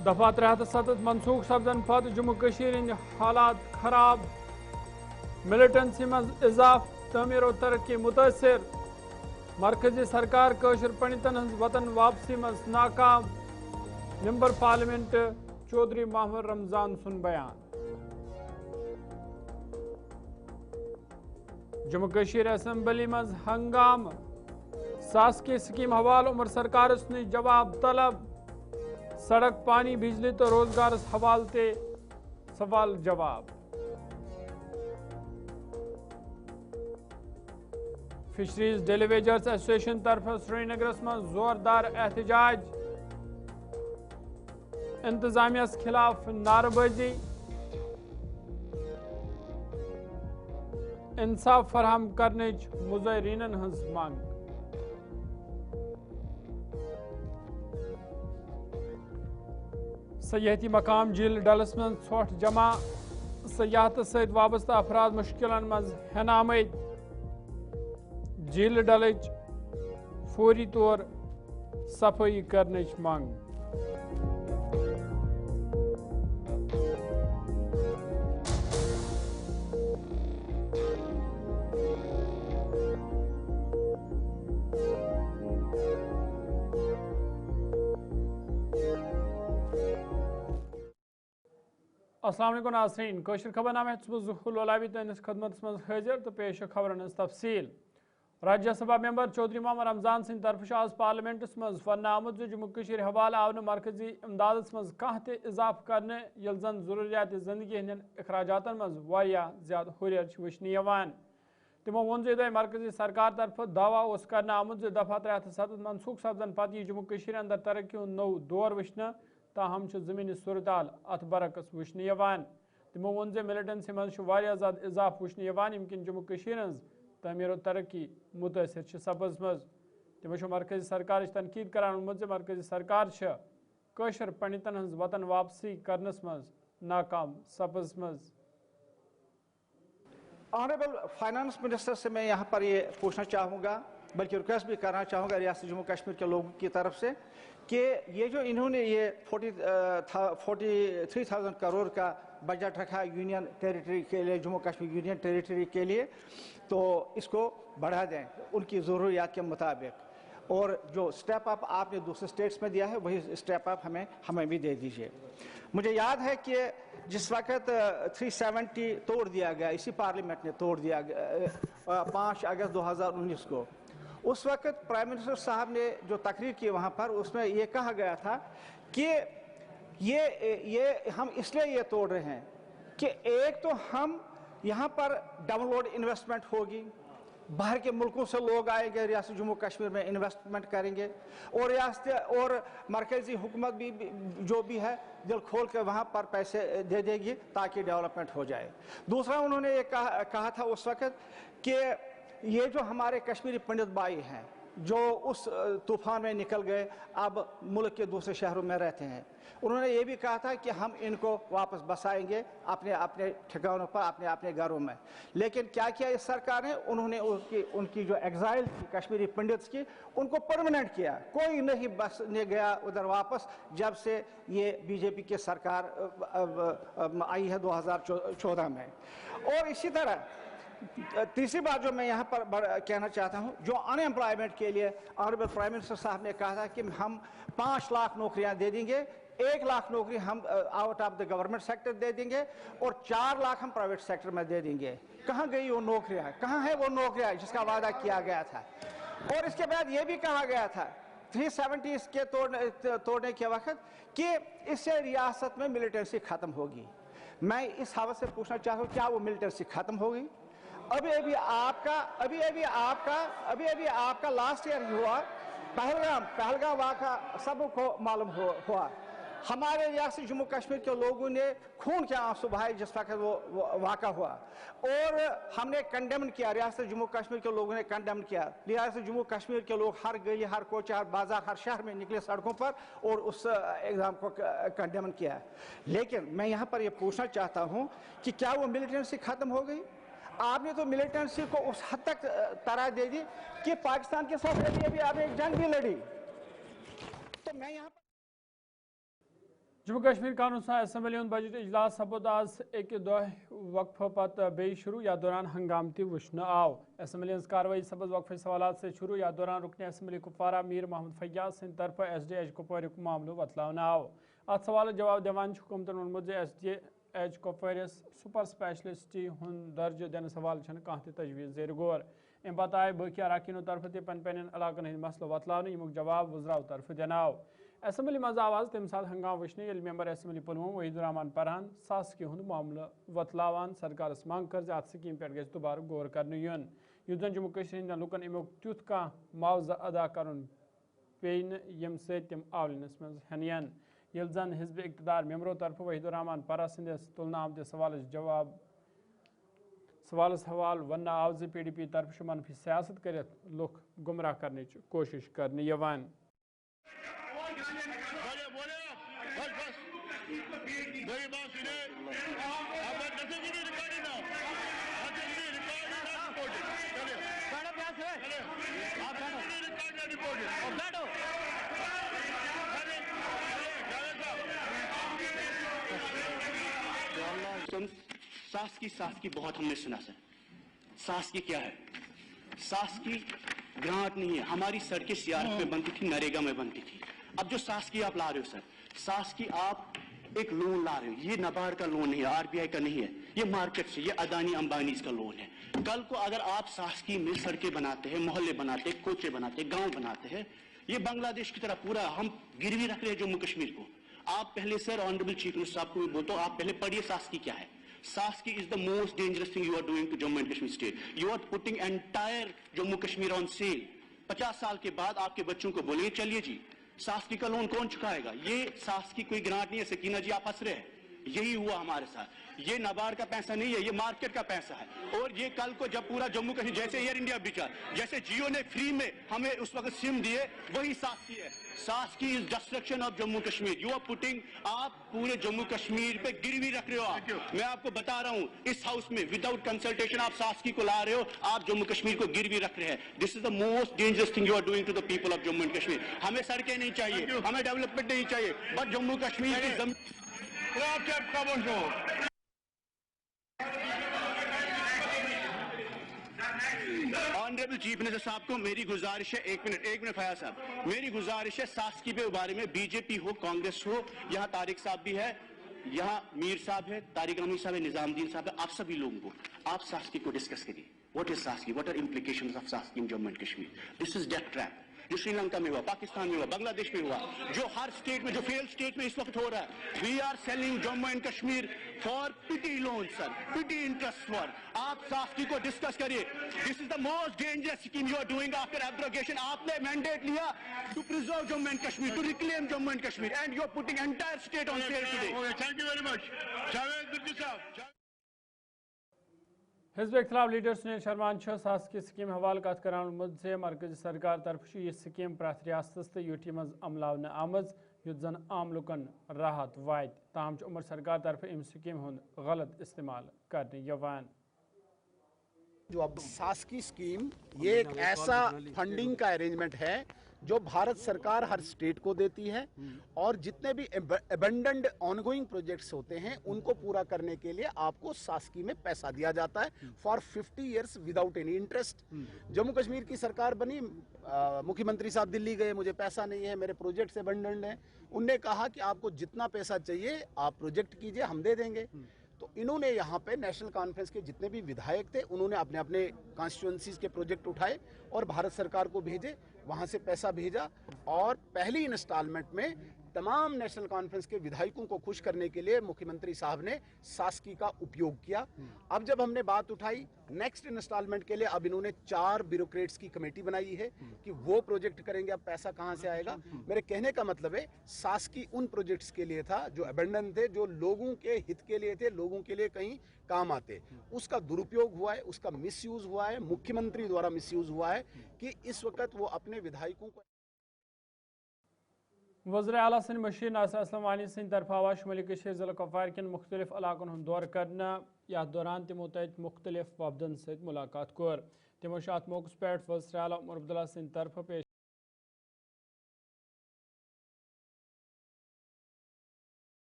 دفعہ 307 منسوخ سپدن پتہ جموں کشیر ہند حالات خراب ملٹنسی مز اضاف تعمیر و ترقی متاثر مرکزی سرکار قشر پنڈتن ہز وطن واپسی مز ناکام ممبر پارلیمنٹ چودھری محمد رمضان سن بیان جموں کشیر اسمبلی مز ہنگام ساسکی سکیم حوالہ عمر سرکار نے جواب طلب سڑک پانی بجلی تو روزگار حوالہ تے سوال جواب فشریز ڈیلیویجرز ایسوسیشن طرف سری نگرس من زوردار احتجاج انتظامیہ خلاف نعرہ بازی انصاف فراہم کرنے مظاہرینن ہنز مانگ سیاحتی مقام جھیل ڈلس من ژھوٹ جمع سیاحت ست وابستہ افراد مشکلن مز ہن آمد جھیل ڈلچ فوری طور صفائی کرنچ مانگ السلام علیکم ناظرین کوشر خبر نامہ ظہور لولابی تہندس خدمت مز حاضر تو پیش خبرن ہز تفصیل راجیہ سبھا ممبر چودھری محمد رمضان سند طرف آز پارلیمنٹس مز ون آمت جموں کشیر حوالہ آو مرکزی امدادس مز کھانا تہ اضافہ کرنے یل زن ضروریات زندگی ہند اخراجاتن مز واریاہ زیادہ ہریر وچھنہ یوان تمو وون زِ مرکزی سرکار طرف دعویٰ اس کرنے آمت زِ دفعہ 307 منسوخ سپدن پتہ یہ جموں کشیر اندر ترقی ہند نو دور وچھنہ تاہم زمینی صورتحال ات برعکس وچھنہ یوان تمو وون زِ ملٹنسی مز واریاہ زیادہ اضافہ وچھنہ یوان یمکن جموں کشیر ہنز تعمیر و ترقی متاثر سپزمز تمو مرکزی سرکار تنقید کران وونمت زِ مرکزی سرکار قشر پنڈتن ہنز وطن واپسی کرنس مز ناکام سپزمز آنریبل فائنانس منسٹر سے میں یہاں پر یہ پوچھنا چاہوں گا بلکہ ریکویسٹ بھی کرنا چاہوں گا ریاست جموں کشمیر کے لوگوں کی طرف سے کہ یہ جو انہوں نے یہ 43,000 کروڑ کا بجٹ رکھا یونین ٹیریٹری کے لیے جموں کشمیر یونین ٹیریٹری کے لیے تو اس کو بڑھا دیں ان کی ضروریات کے مطابق اور جو سٹیپ اپ آپ نے دوسرے سٹیٹس میں دیا ہے وہی سٹیپ اپ ہمیں بھی دے دیجئے مجھے یاد ہے کہ جس وقت 370 توڑ دیا گیا اسی پارلیمنٹ نے توڑ دیا گیا 5 اگست 2019 کو اس وقت پرائم منسٹر صاحب نے جو تقریر کی وہاں پر اس میں یہ کہا گیا تھا کہ یہ ہم اس لیے یہ توڑ رہے ہیں کہ ایک تو ہم یہاں پر ڈاؤن لوڈ انویسٹمنٹ ہوگی باہر کے ملکوں سے لوگ آئیں گے ریاست جموں کشمیر میں انویسٹمنٹ کریں گے اور ریاست اور مرکزی حکومت بھی جو بھی ہے دل کھول کے وہاں پر پیسے دے دے گی تاکہ ڈیولپمنٹ ہو جائے دوسرا انہوں نے یہ کہا تھا اس وقت کہ یہ جو ہمارے کشمیری پنڈت بھائی ہیں جو اس طوفان میں نکل گئے اب ملک کے دوسرے شہروں میں رہتے ہیں انہوں نے یہ بھی کہا تھا کہ ہم ان کو واپس بسائیں گے اپنے ٹھکانوں پر اپنے گھروں میں لیکن کیا کیا اس سرکار نے انہوں نے ان کی جو ایگزائل تھی کشمیری پنڈتس کی ان کو پرماننٹ کیا کوئی نہیں بسنے گیا ادھر واپس جب سے یہ بی جے پی کی سرکار آئی ہے 2014 میں اور اسی طرح تیسری بات جو میں یہاں پر کہنا چاہتا ہوں جو ان ایمپلائمنٹ کے لیے آنریبل پرائم منسٹر صاحب نے کہا تھا کہ ہم 5 لاکھ نوکریاں دے دیں گے 1 لاکھ نوکری ہم out of the government sector دے دیں گے اور 4 لاکھ ہم پرائیویٹ سیکٹر میں دے دیں گے کہاں گئی وہ نوکریاں کہاں ہے وہ نوکریاں جس کا وعدہ کیا گیا تھا اور اس کے بعد یہ بھی کہا گیا تھا 370 کے توڑنے کے وقت کہ اس سے ریاست میں ملٹنسی ختم ہوگی میں اس حوالے سے پوچھنا چاہتا ہوں کیا وہ ملٹنسی ختم ہوگی ابھی آپ کا لاسٹ ایئر ہوا پہلگام واقعہ سب کو معلوم ہوا ہمارے ریاست جموں کشمیر کے لوگوں نے خون کے آنسو بہائے جس وقت وہ واقعہ ہوا اور ہم نے کنڈیمن کیا ریاست جموں کشمیر کے لوگوں نے کنڈیمن کیا ریاست جموں کشمیر کے لوگ ہر گلی ہر کوچہ ہر بازار ہر شہر میں نکلے سڑکوں پر اور اس ایگزام کو کنڈیمن کیا لیکن میں یہاں پر یہ پوچھنا چاہتا ہوں کہ کیا وہ ملٹنسی ختم ہو گئی آپ نے تو ملٹنسی کو اس حد تک طرح دے دی کہ پاکستان کے ساتھ ابھی آپ نے ایک جنگ بھی لڑی تو میں یہاں پر जम्मू कश्मीर कानून सां असम्बली हुंद बजट इजलास सपद आज एक वक्फ पत बे शुरू या दौरान हंगामती वुचन आव असम्बली हज कार्रवाई सपद वक्फ सवाल से शुरू या दौरान रुकन असम्बली कुपवारा मीर मोहम्मद फैयाज सिंद तरफ SDH कुपवार मामलों वतलावन आव अत सवाल जवाब दिवान हुकूमतन वोनमुत SDH कुपवारिस सुपर स्पेशलिस्टी हुंद दर्ज दिन सवाल कह तजवीज़ जेर गौर अम पत आए बाकी अरकानों तरफ तन पन इलाकन हंद मसलो वतलावन यमुक जवाब वज़राओ तरफ दिन आव असम्बली मज आवाज तम सात हंगाम वुचन ये मेंबर असम्बली पुलवामा वहीद रहमान परहान सासकी हुंद मामला वतलावान सरकारस मांग कर अत स्कीम पे गज दोबारा गौर कर यून युस जन जम्मू कश्मीर हंदन लुकन अमुक तुथ कह मुआवजा अदा कर पे यम सम आवलनस मज हन ये जन हिजब इक़्तिदार मेंबरों तरफ वहीद रहमान परहा सदिस तुलन आमद सवाल वन आव PDP तरफ मनफी सियासत कर लुक गुमराह करने कोशिश कर सास की बहुत हमने सुना सर। सास की क्या है? सास की ग्रांट नहीं है। हमारी सड़कें CRF में बनती थी, नरेगा में बनती थी। अब जो सास की आप ला रहे हो सर, सास की आप एक लोन ला रहे हो, ये नाबार्ड का लोन नहीं है, RBI का नहीं है, ये मार्केट से, ये अदानी अंबानी का लोन है। कल को अगर आप सास की में सड़कें बनाते हैं, मोहल्ले बनाते हैं, कोचे बनाते हैं, गांव बनाते हैं, ये बांग्लादेश की तरह पूरा हम गिरवी रख रहे हैं जम्मू कश्मीर को। आप पहले सर ऑनरेबल चीफ मिनिस्टर साहब को भी बोलता हूं, आप पहले पढ़िए सास की क्या है। Saski is the most dangerous thing you are doing to Jammu and Kashmir state. You are putting entire Jammu Kashmir on sale. 50 साल के बाद आपके बच्चों को बोलिए चलिए जी सास्की का लोन कौन चुकाएगा? ये सास्की कोई ग्रांट नहीं है। सकीना जी आप हंस रहे हैं, यही हुआ हमारे साथ। ये नाबार्ड का पैसा नहीं है, ये मार्केट का पैसा है। और ये कल को जब पूरा जम्मू कश्मीर जैसे एयर इंडिया बिका, जैसे जियो ने फ्री में हमें उस वक्त सिम दिए, वही सास्की है। सास्की is destruction of Jammu Kashmir. You are putting, आप पूरे जम्मू कश्मीर पे गिरवी रख रहे हो। आप, मैं आपको बता रहा हूं, इस हाउस में विदाउट कंसल्टेशन आप सास्की को ला रहे हो, आप जम्मू कश्मीर को गिरवी रख रहे हैं। This is the most dangerous thing you are doing to the people of Jammu and Kashmir. हमें सड़कें नहीं चाहिए, हमें डेवलपमेंट नहीं चाहिए, बट जम्मू कश्मीर की जमीन। ऑनरेबल चीफ मिनिस्टर साहब को मेरी गुजारिश है, एक मिनट फयाज साहब, मेरी गुजारिश है सास्की के बारे में, बीजेपी हो कांग्रेस हो, यहाँ तारिक साहब भी है, यहाँ मीर साहब है, तारिक अमीर साहब है, निजामुद्दीन साहब है, आप सभी लोगों को आप सास्की को डिस्कस करिए। व्हाट इज सास्की, व्हाट आर इंप्लीकेशंस ऑफ सास्की in Jammu and Kashmir. This is death trap जो श्रीलंका में हुआ, पाकिस्तान में हुआ, बांग्लादेश में हुआ, जो हर स्टेट में, जो फेल स्टेट में इस वक्त हो रहा है। We are selling Jammu and Kashmir for pity loan sir, pity interest for. आप सास्की को डिस्कस करिए। This is the most dangerous scheme you are doing after abrogation. आपने मैंडेट लिया to preserve Jammu and Kashmir, to reclaim Jammu and Kashmir, and you are putting entire state on sale today. Thank you very much Javed Birji sahab. हिजब इख्तिलाफ leader Sunil Sharma सास की scheme हवाल कत करान मुझे मरकजी सरकार तरफ यह स्कीम प्रत रियासत तो यूटी मज अमलावन आमज युत जन आम लुकन राहत वात ताहम उमर सरकार तरफ अम स्कीम हुंद गलत इस्तेमाल करने यवान। जो अब सास की स्कीम ये एक ऐसा फंडिंग का अरेंजमेंट है जो भारत सरकार हर स्टेट को देती है और जितने भी अबंडेंट ऑनगोइंग प्रोजेक्ट्स होते हैं उनको पूरा करने के लिए आपको सास्की में पैसा दिया जाता है for 50 years without any interest. Jammu Kashmir की सरकार बनी, मुख्यमंत्री साहब दिल्ली गए, मुझे पैसा नहीं है, मेरे प्रोजेक्ट्स अबंडेंट हैं। उनने कहा कि आपको जितना पैसा चाहिए आप प्रोजेक्ट कीजिए, हम दे देंगे। तो इन्होंने यहाँ पे नेशनल कॉन्फ्रेंस के जितने भी विधायक थे उन्होंने अपने अपने कॉन्स्टिट्यूंसीज के प्रोजेक्ट उठाए और भारत सरकार को भेजे, वहाँ से पैसा भेजा और पहली इंस्टॉलमेंट में तमाम नेशनल कॉन्फ्रेंस के विधायकों को खुश करने के लिए मुख्यमंत्री साहब ने सास्की का उपयोग किया। अब जब हमने बात उठाई नेक्स्ट इंस्टॉलमेंट के लिए, अब इन्होंने 4 ब्यूरोक्रेट्स की कमेटी बनाई है कि वो प्रोजेक्ट करेंगे। अब पैसा कहां से आएगा? मेरे कहने का मतलब है सास्की उन प्रोजेक्ट्स के लिए था जो अबेंडन थे, जो लोगों के हित के लिए थे, लोगों के लिए कहीं काम आते। उसका दुरुपयोग हुआ है, उसका मिसयूज हुआ है, मुख्यमंत्री द्वारा मिसयूज हुआ है कि इस वक्त वो अपने विधायकों को। वज़ीर आला सिंध मशीर नासिर असलम वानी सिंध तरफ आवाज शुमाली कशीर ज़िला कुपवार किन मुख्तलिफ इलाकों हुंद दौर करना या दौरान तिमो तत मुख्तलिफ वफदन सत मुलाकात कोर। तिमो अत मौक़े पे वज़ीर आला उमर अब्दुल्ला सिंध तरफ पेश